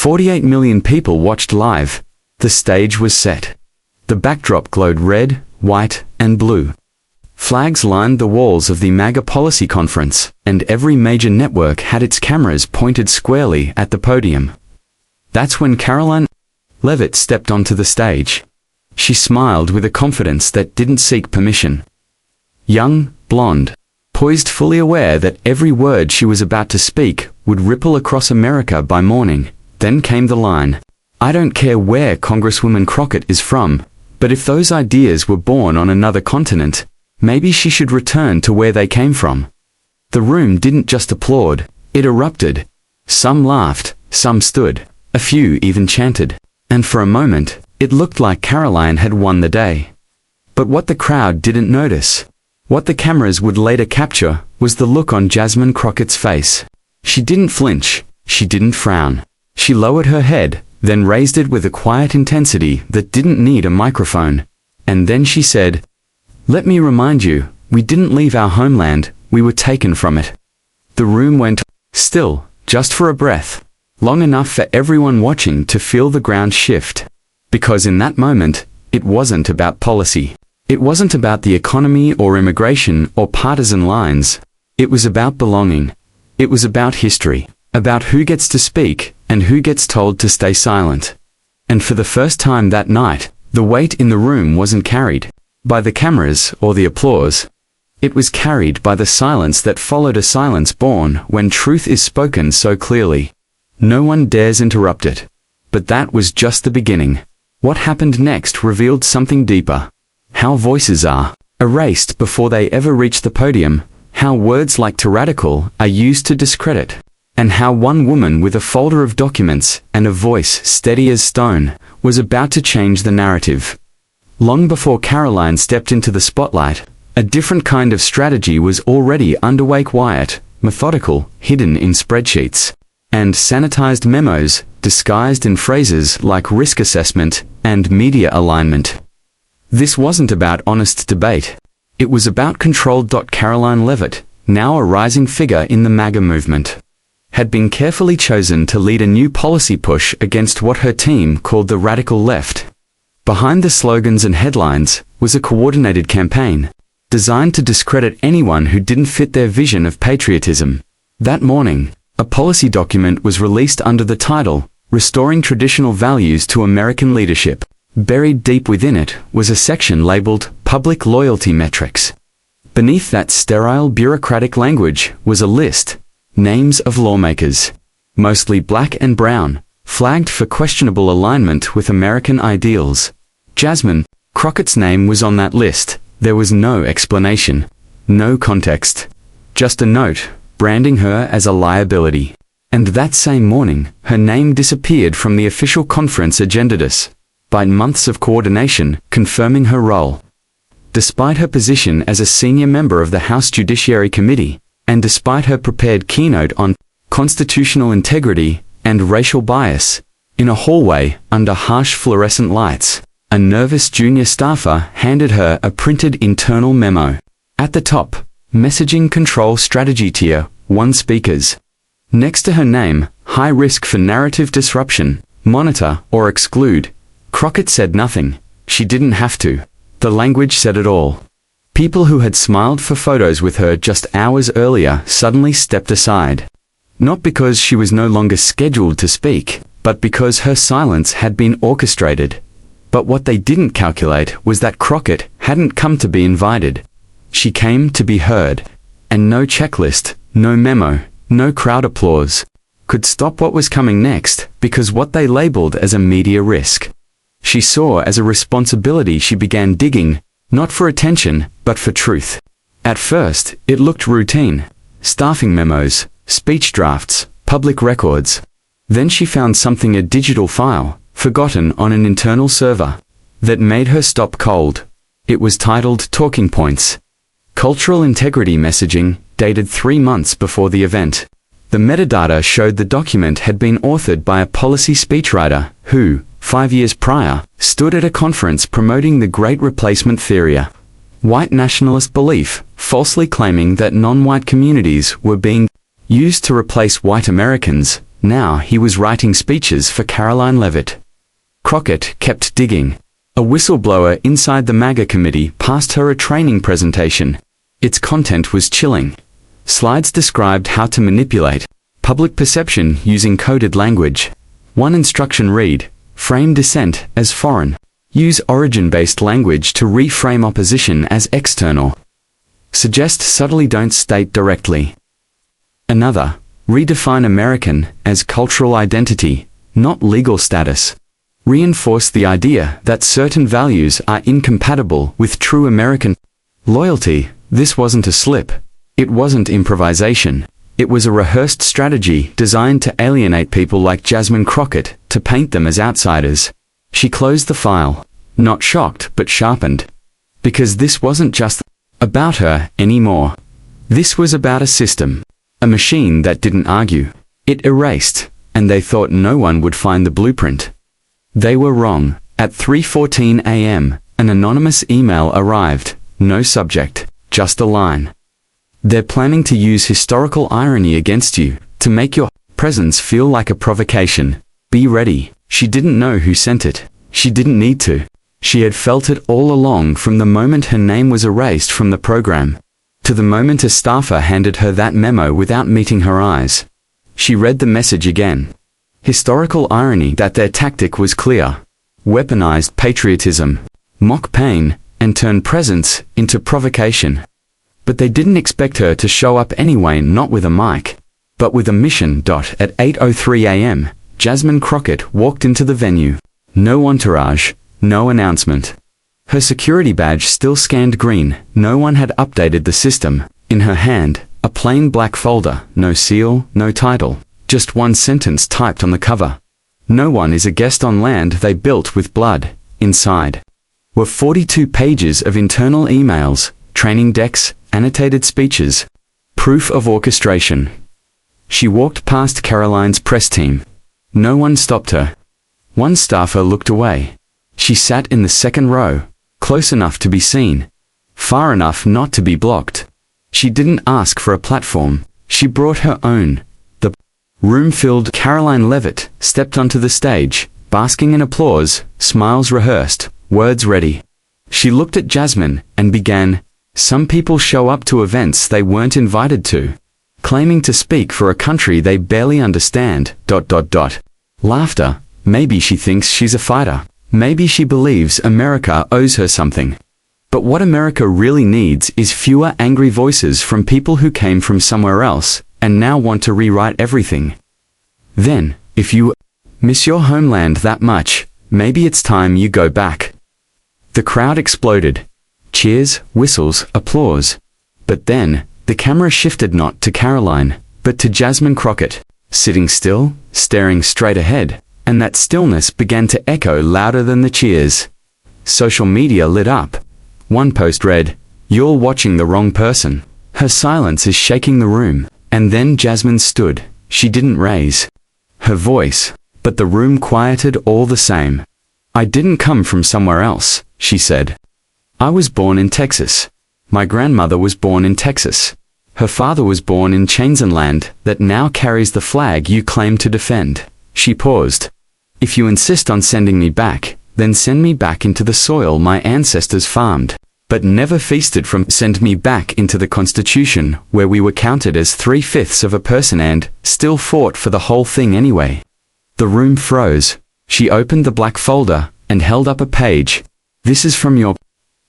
48 million people watched live. The stage was set. The backdrop glowed red, white, and blue. Flags lined the walls of the MAGA policy conference, and every major network had its cameras pointed squarely at the podium. That's when Karoline Leavitt stepped onto the stage. She smiled with a confidence that didn't seek permission. Young, blonde, poised, fully aware that every word she was about to speak would ripple across America by morning. Then came the line. "I don't care where Congresswoman Crockett is from, but if those ideas were born on another continent, maybe she should return to where they came from." The room didn't just applaud, it erupted. Some laughed, some stood, a few even chanted. And for a moment, it looked like Karoline had won the day. But what the crowd didn't notice, what the cameras would later capture, was the look on Jasmine Crockett's face. She didn't flinch, she didn't frown. She lowered her head, then raised it with a quiet intensity that didn't need a microphone. And then she said, "Let me remind you, we didn't leave our homeland, we were taken from it." The room went still, just for a breath, long enough for everyone watching to feel the ground shift. Because in that moment, it wasn't about policy. It wasn't about the economy or immigration or partisan lines. It was about belonging. It was about history, about who gets to speak and who gets told to stay silent. And for the first time that night, the weight in the room wasn't carried by the cameras or the applause. It was carried by the silence that followed, a silence born when truth is spoken so clearly. No one dares interrupt it. But that was just the beginning. What happened next revealed something deeper. How voices are erased before they ever reach the podium, how words like tyrannical are used to discredit, and how one woman with a folder of documents and a voice steady as stone was about to change the narrative. Long before Karoline stepped into the spotlight, a different kind of strategy was already underway, quiet, methodical, hidden in spreadsheets and sanitized memos, disguised in phrases like risk assessment and media alignment. This wasn't about honest debate. It was about control. Karoline Leavitt, now a rising figure in the MAGA movement, had been carefully chosen to lead a new policy push against what her team called the radical left. Behind the slogans and headlines was a coordinated campaign, designed to discredit anyone who didn't fit their vision of patriotism. That morning, a policy document was released under the title, "Restoring Traditional Values to American Leadership." Buried deep within it was a section labeled Public Loyalty Metrics. Beneath that sterile bureaucratic language was a list, names of lawmakers, mostly black and brown, flagged for questionable alignment with American ideals. Jasmine Crockett's name was on that list. There was no explanation, no context, just a note branding her as a liability. And that same morning, her name disappeared from the official conference agenda, despite months of coordination confirming her role. Despite her position as a senior member of the House Judiciary Committee, and despite her prepared keynote on constitutional integrity and racial bias, in a hallway under harsh fluorescent lights, a nervous junior staffer handed her a printed internal memo. At the top, Messaging Control Strategy Tier 1 Speakers. Next to her name, high risk for narrative disruption, monitor or exclude. Crockett said nothing. She didn't have to. The language said it all. People who had smiled for photos with her just hours earlier suddenly stepped aside. Not because she was no longer scheduled to speak, but because her silence had been orchestrated. But what they didn't calculate was that Crockett hadn't come to be invited. She came to be heard. And no checklist, no memo, no crowd applause could stop what was coming next, because what they labeled as a media risk, she saw as a responsibility. She began digging, not for attention, but for truth. At first, it looked routine. Staffing memos, speech drafts, public records. Then she found something, a digital file, forgotten on an internal server, that made her stop cold. It was titled Talking Points. Cultural Integrity Messaging, dated 3 months before the event. The metadata showed the document had been authored by a policy speechwriter who, 5 years prior, stood at a conference promoting the Great Replacement theory, a white nationalist belief, falsely claiming that non-white communities were being used to replace white Americans, Now he was writing speeches for Caroline Leavitt. Crockett kept digging. A whistleblower inside the MAGA committee passed her a training presentation. Its content was chilling. Slides described how to manipulate public perception using coded language. One instruction read, "Frame dissent as foreign. Use origin-based language to reframe opposition as external. Suggest subtly, don't state directly." Another, "Redefine American as cultural identity, not legal status. Reinforce the idea that certain values are incompatible with true American loyalty." This wasn't a slip. It wasn't improvisation. It was a rehearsed strategy designed to alienate people like Jasmine Crockett, to paint them as outsiders. She closed the file, not shocked but sharpened. Because this wasn't just about her anymore. This was about a system. A machine that didn't argue. It erased, and they thought no one would find the blueprint. They were wrong. At 3:14 a.m., an anonymous email arrived. No subject, just a line. "They're planning to use historical irony against you, to make your presence feel like a provocation. Be ready." She didn't know who sent it. She didn't need to. She had felt it all along, from the moment her name was erased from the program, to the moment a staffer handed her that memo without meeting her eyes. She read the message again. Historical irony. That their tactic was clear. Weaponized patriotism, mock pain, and turn presence into provocation. But they didn't expect her to show up anyway, not with a mic, but with a mission. At 8:03 a.m., Jasmine Crockett walked into the venue. No entourage, no announcement. Her security badge still scanned green. No one had updated the system. In her hand, a plain black folder, no seal, no title, just one sentence typed on the cover. "No one is a guest on land they built with blood." Inside were 42 pages of internal emails, training decks, annotated speeches, proof of orchestration. She walked past Caroline's press team. No one stopped her. One staffer looked away. She sat in the second row, close enough to be seen, far enough not to be blocked. She didn't ask for a platform. She brought her own. The room filled. Caroline Leavitt stepped onto the stage, basking in applause, smiles rehearsed, words ready. She looked at Jasmine and began, "Some people show up to events they weren't invited to, claiming to speak for a country they barely understand. Laughter. Maybe she thinks she's a fighter. Maybe she believes America owes her something. But what America really needs is fewer angry voices from people who came from somewhere else and now want to rewrite everything. Then, if you miss your homeland that much, maybe it's time you go back." The crowd exploded. Cheers, whistles, applause. But then, the camera shifted not to Caroline, but to Jasmine Crockett, sitting still, staring straight ahead, and that stillness began to echo louder than the cheers. Social media lit up. One post read, "You're watching the wrong person. Her silence is shaking the room." And then Jasmine stood. She didn't raise her voice, but the room quieted all the same. "I didn't come from somewhere else," she said. "I was born in Texas. My grandmother was born in Texas. Her father was born in Chainson land that now carries the flag you claim to defend." She paused. "If you insist on sending me back, then send me back into the soil my ancestors farmed, but never feasted from. Send me back into the Constitution, where we were counted as 3/5 of a person and still fought for the whole thing anyway." The room froze. She opened the black folder and held up a page. "This is from your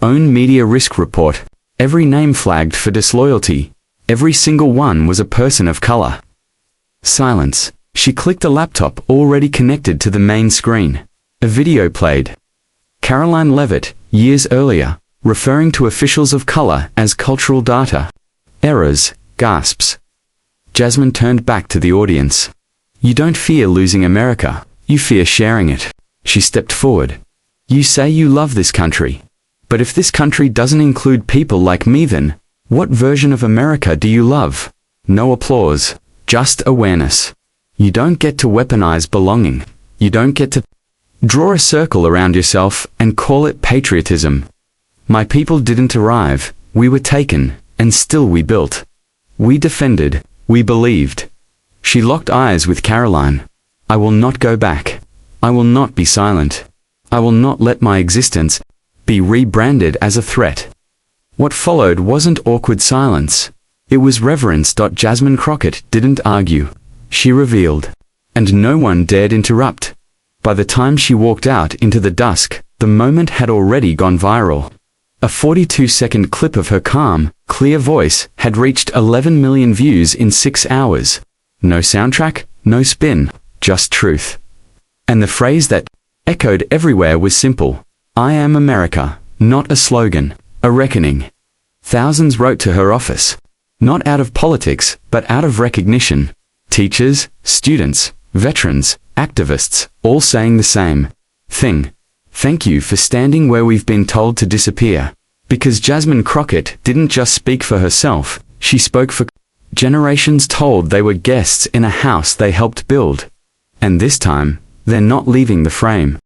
own media risk report. Every name flagged for disloyalty. Every single one was a person of color." Silence. She clicked a laptop already connected to the main screen. A video played. Caroline Leavitt, years earlier, referring to officials of color as cultural data. Errors, gasps. Jasmine turned back to the audience. "You don't fear losing America, you fear sharing it." She stepped forward. "You say you love this country. But if this country doesn't include people like me, then what version of America do you love?" No applause, just awareness. You don't get to weaponize belonging. You don't get to draw a circle around yourself and call it patriotism. My people didn't arrive, we were taken, and still we built. We defended, we believed. She locked eyes with Caroline. I will not go back. I will not be silent. I will not let my existence be rebranded as a threat. What followed wasn't awkward silence. It was reverence. Jasmine Crockett didn't argue. She revealed. And no one dared interrupt. By the time she walked out into the dusk, the moment had already gone viral. A 42-second clip of her calm, clear voice had reached 11 million views in 6 hours. No soundtrack, no spin, just truth. And the phrase that echoed everywhere was simple. I am America, not a slogan, a reckoning. Thousands wrote to her office. Not out of politics, but out of recognition. Teachers, students, veterans, activists, all saying the same thing. Thank you for standing where we've been told to disappear. Because Jasmine Crockett didn't just speak for herself, she spoke for generations told they were guests in a house they helped build. And this time, they're not leaving the frame.